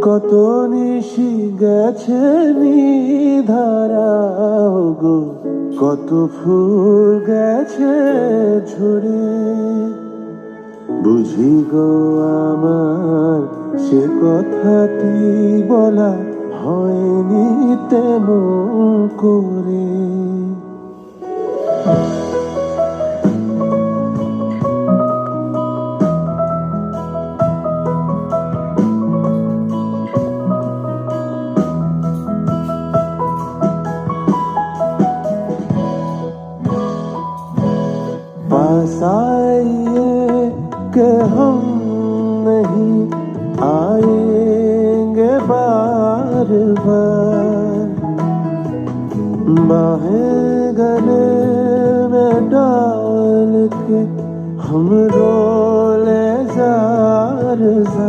কত নিশি গেছে নিধারা গো, কত ফুল গেছে ঝরে। বুঝি গো আমার সে কথাটি বলা হয়নি তেমন করে। पास आइए कि हम नहीं आएंगे बार बार, बाहें गले में डाल के हम रोले जार जार।